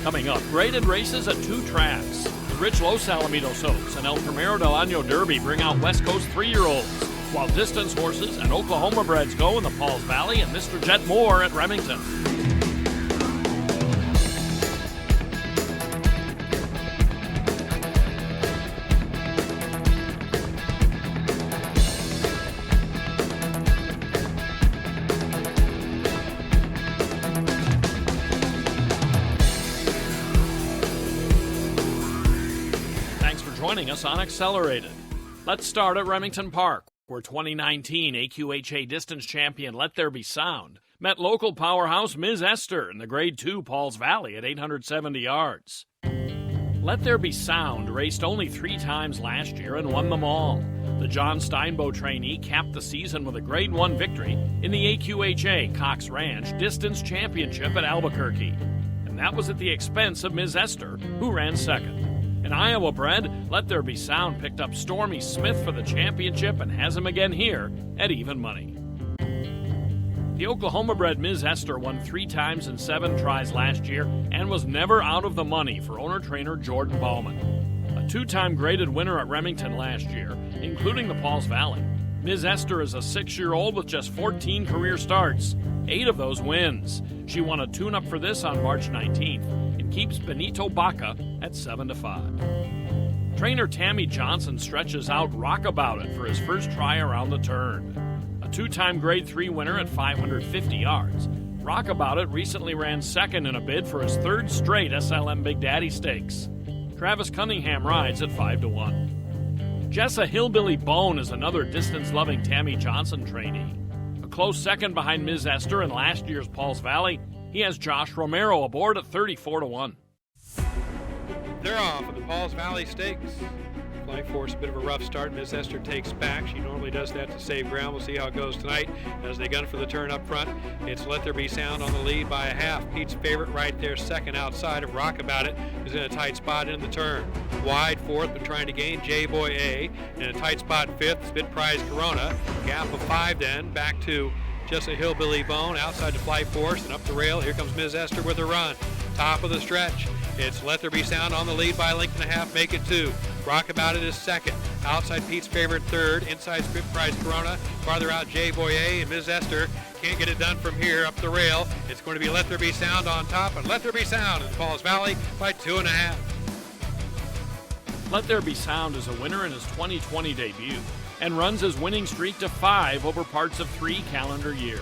Coming up, graded races at 2 tracks. The rich Los Alamitos Oaks and El Primero del Año Derby bring out West Coast 3-year-olds, while distance horses and Oklahoma breds go in the Pauls Valley and Mr. Jet Moore at Remington. Joining us on Accelerated. Let's start at Remington Park, where 2019 AQHA distance champion Let There Be Sound met local powerhouse Ms. Esther in the Grade 2 Pauls Valley at 870 yards. Let There Be Sound raced only 3 times last year and won them all. The John Steinbow trainee capped the season with a Grade 1 victory in the AQHA Cox Ranch Distance Championship at Albuquerque. And that was at the expense of Ms. Esther, who ran second. An Iowa bred, Let There Be Sound picked up Stormy Smith for the championship and has him again here at even money. The Oklahoma bred Ms. Esther won 3 times in 7 tries last year and was never out of the money for owner-trainer Jordan Bauman. A 2-time graded winner at Remington last year, including the Pauls Valley. Ms. Esther is a 6-year-old with just 14 career starts, 8 of those wins. She won a tune-up for this on March 19th. Keeps Benito Baca at 7-5. Trainer Tammy Johnson stretches out Rock About It for his first try around the turn. A 2-time Grade 3 winner at 550 yards, Rock About It recently ran second in a bid for his 3rd straight SLM Big Daddy Stakes. Travis Cunningham rides at 5-1. Jessa Hillbilly Bone is another distance-loving Tammy Johnson trainee. A close second behind Ms. Esther in last year's Pauls Valley, he has Josh Romero aboard at 34-1. They're off at the Pauls Valley Stakes. Flying Force, a bit of a rough start. Ms. Esther takes back. She normally does that to save ground. We'll see how it goes tonight as they gun for the turn up front. It's Let There Be Sound on the lead by a half. Pete's favorite right there, second outside of Rock About It, is in a tight spot in the turn. Wide fourth, but trying to gain J-Boy A. In a tight spot fifth, Spit Prize Corona. Gap of 5 then, back to just a Hillbilly Bone outside the Flight Force and up the rail. Here comes Ms. Esther with a run. Top of the stretch. It's Let There Be Sound on the lead by a length and a half. Make it 2. Rock About It is second. Outside Pete's favorite third. Inside Spit Prize Corona. Farther out J-Boy A and Ms. Esther can't get it done from here up the rail. It's going to be Let There Be Sound on top, and Let There Be Sound in Pauls Valley by 2.5. Let There Be Sound is a winner in his 2020 debut and runs his winning streak to 5 over parts of 3 calendar years.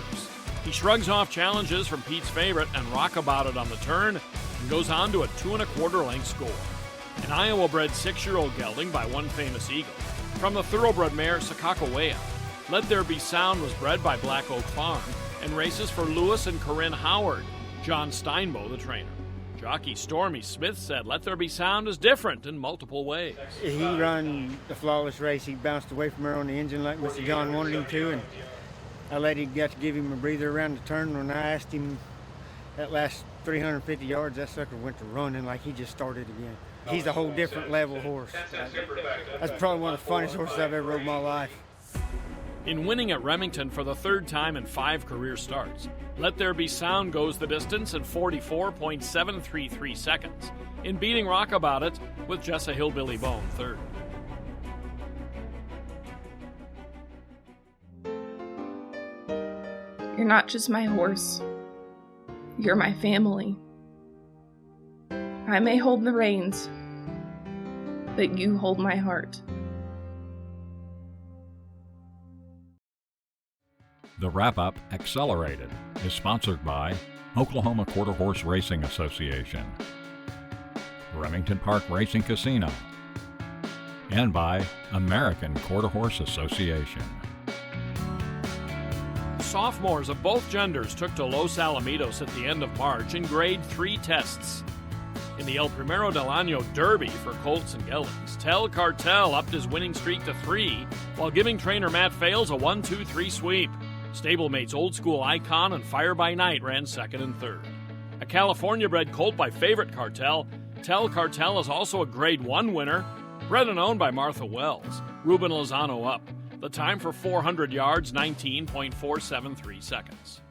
He shrugs off challenges from Pete's favorite and Rock About It on the turn and goes on to a 2 1/4 length score. An Iowa-bred 6-year-old gelding by One Famous Eagle. From the thoroughbred mare Sakakawea, Let There Be Sound was bred by Black Oak Farm and races for Lewis and Corinne Howard, John Steinbow the trainer. Jockey Stormy Smith said Let There Be Sound is different in multiple ways. He run a flawless race. He bounced away from her on the engine like Mr. John wanted him to, and I got to give him a breather around the turn. When I asked him that last 350 yards, that sucker went to running like he just started again. He's a whole different level horse. That's probably one of the funniest horses I've ever rode in my life. In winning at Remington for the 3rd time in 5 career starts, Let There Be Sound goes the distance in 44.733 seconds, in beating Rock About It with Jessa Hillbilly Bone third. You're not just my horse. You're my family. I may hold the reins, but you hold my heart. The wrap-up, Accelerated, is sponsored by Oklahoma Quarter Horse Racing Association, Remington Park Racing Casino, and by American Quarter Horse Association. Sophomores of both genders took to Los Alamitos at the end of March in Grade 3 tests. In the El Primero del Año Derby for colts and geldings, Tel Cartel upped his winning streak to 3 while giving trainer Matt Fales a 1-2-3 sweep. Stablemates Old School Icon and Fire by Night ran second and third. A California-bred colt by Favorite Cartel, Tel Cartel is also a Grade 1 winner, bred and owned by Martha Wells. Ruben Lozano up. The time for 400 yards, 19.473 seconds.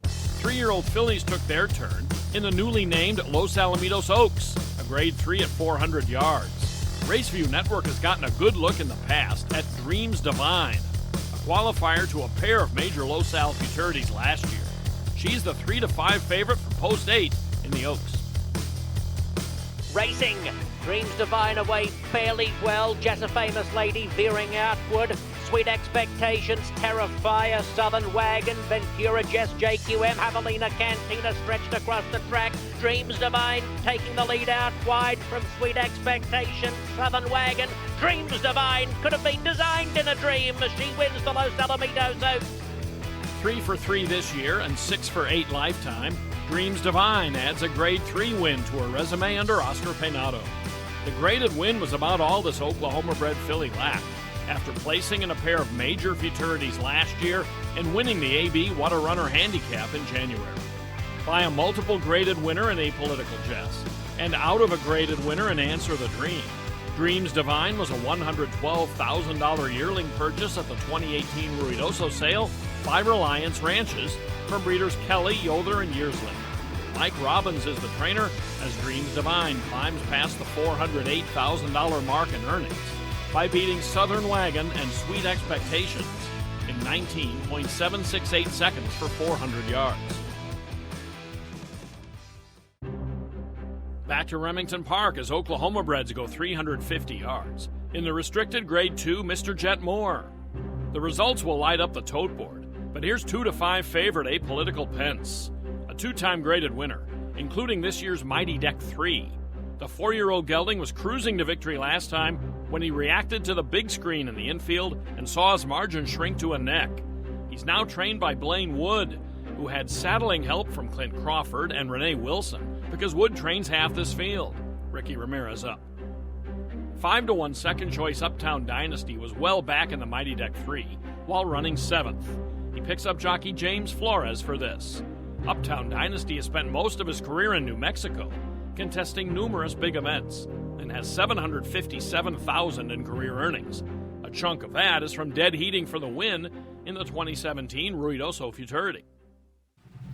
3-year-old fillies took their turn in the newly named Los Alamitos Oaks, a Grade 3 at 400 yards. Raceview Network has gotten a good look in the past at Dreams Divine, a qualifier to a pair of major Los Al futurities last year. She's the 3-5 favorite for Post 8 in the Oaks. Racing. Dreams Divine away fairly well. Jess a Famous Lady veering outward. Sweet Expectations, Terrifier, Southern Wagon, Ventura, Jess, JQM, Javelina, Cantina stretched across the track. Dreams Divine taking the lead out wide from Sweet Expectations, Southern Wagon. Dreams Divine could have been designed in a dream as she wins the Los Alamitos Oaks. 3 for 3 this year and 6 for 8 lifetime. Dreams Divine adds a Grade 3 win to her resume under Oscar Peinado. The graded win was about all this Oklahoma-bred filly lacked, after placing in a pair of major futurities last year and winning the AB What a Runner Handicap in January. By a multiple graded winner in Apolitical Jess, and out of a graded winner in Answer the Dream. Dreams Divine was a $112,000 yearling purchase at the 2018 Ruidoso sale by Reliance Ranches from breeders Kelly, Yoder, and Yearsley. Mike Robbins is the trainer as Dreams Divine climbs past the $408,000 mark in earnings by beating Southern Wagon and Sweet Expectations in 19.768 seconds for 400 yards. Back to Remington Park as Oklahoma breds go 350 yards. In the restricted Grade 2, Mr. Jet Moore. The results will light up the tote board, but here's 2-5 favorite Apolitical Pence, a 2-time graded winner, including this year's Mighty Deck 3. The 4-year-old gelding was cruising to victory last time when he reacted to the big screen in the infield and saw his margin shrink to a neck. He's now trained by Blaine Wood, who had saddling help from Clint Crawford and Renee Wilson, because Wood trains half this field. Ricky Ramirez up. 5-1 second choice Uptown Dynasty was well back in the Mighty Deck 3 while running 7th. He picks up jockey James Flores for this. Uptown Dynasty has spent most of his career in New Mexico, contesting numerous big events, and has $757,000 in career earnings. A chunk of that is from dead heating for the win in the 2017 Ruidoso Futurity.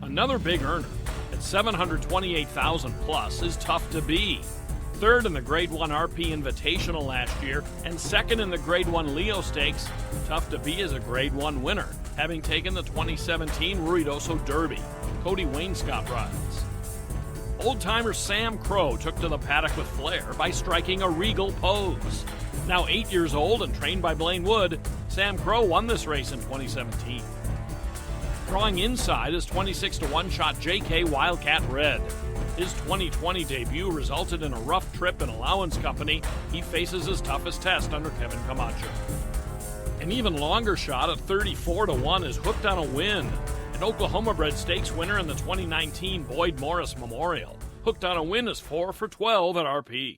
Another big earner at $728,000 plus is Tough to Be. Third in the Grade 1 RP Invitational last year and second in the Grade 1 Leo Stakes, Tough to Be is a Grade 1 winner, having taken the 2017 Ruidoso Derby. Cody Wainscott rides. Old-timer Sam Crow took to the paddock with flair by striking a regal pose. Now 8 years old and trained by Blaine Wood, Sam Crow won this race in 2017. Drawing inside is 26-1 shot JK Wildcat Red. His 2020 debut resulted in a rough trip in Allowance Company. He faces his toughest test under Kevin Camacho. An even longer shot at 34-1 is Hooked on a Win, an Oklahoma-bred stakes winner in the 2019 Boyd Morris Memorial. Hooked on a Win is 4 for 12 at RP.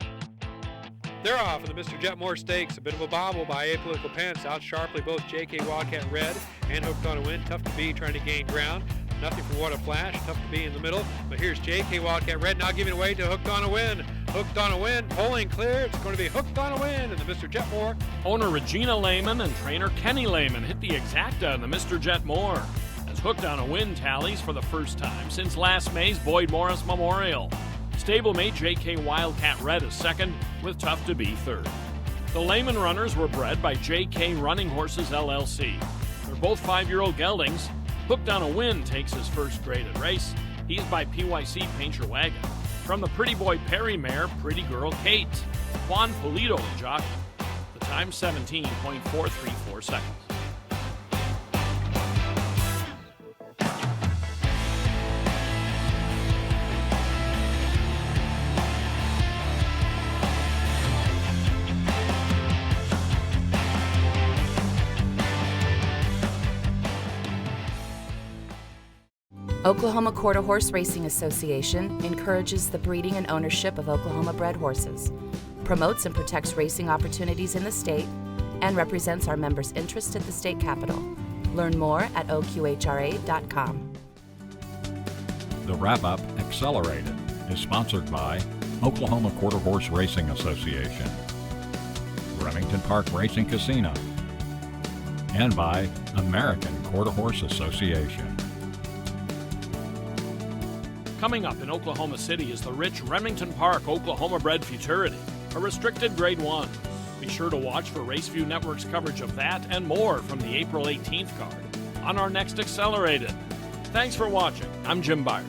They're off in the Mr. Jet Moore Stakes. A bit of a bobble by Apolitical Pence. Out sharply both JK Wildcat Red and Hooked on a Win. Tough to Be trying to gain ground. Nothing for What a Flash. Tough to Be in the middle. But here's JK Wildcat Red now giving away to Hooked on a Win. Hooked on a Win. Polling clear. It's going to be Hooked on a Win in the Mr. Jet Moore. Owner Regina Lehman and trainer Kenny Lehman hit the exacta in the Mr. Jet Moore, as Hooked on a Win tallies for the first time since last May's Boyd Morris Memorial. Stablemate JK Wildcat Red is second, with Tough to Be third. The Lehman runners were bred by JK Running Horses LLC. They're both 5-year-old geldings. Hooked on a Win takes his first graded race. He's by PYC Paint Your Wagon. From the Pretty Boy Perry mare, Pretty Girl Kate. Juan Polito the jockey. The time 17.434 seconds. Oklahoma Quarter Horse Racing Association encourages the breeding and ownership of Oklahoma-bred horses, promotes and protects racing opportunities in the state, and represents our members' interest at the state capitol. Learn more at oqhra.com. The Wrap-Up Accelerated is sponsored by Oklahoma Quarter Horse Racing Association, Remington Park Racing Casino, and by American Quarter Horse Association. Coming up in Oklahoma City is the rich Remington Park Oklahoma bred futurity, a restricted Grade 1. Be sure to watch for Raceview Network's coverage of that and more from the April 18th card on our next Accelerated. Thanks for watching. I'm Jim Byers.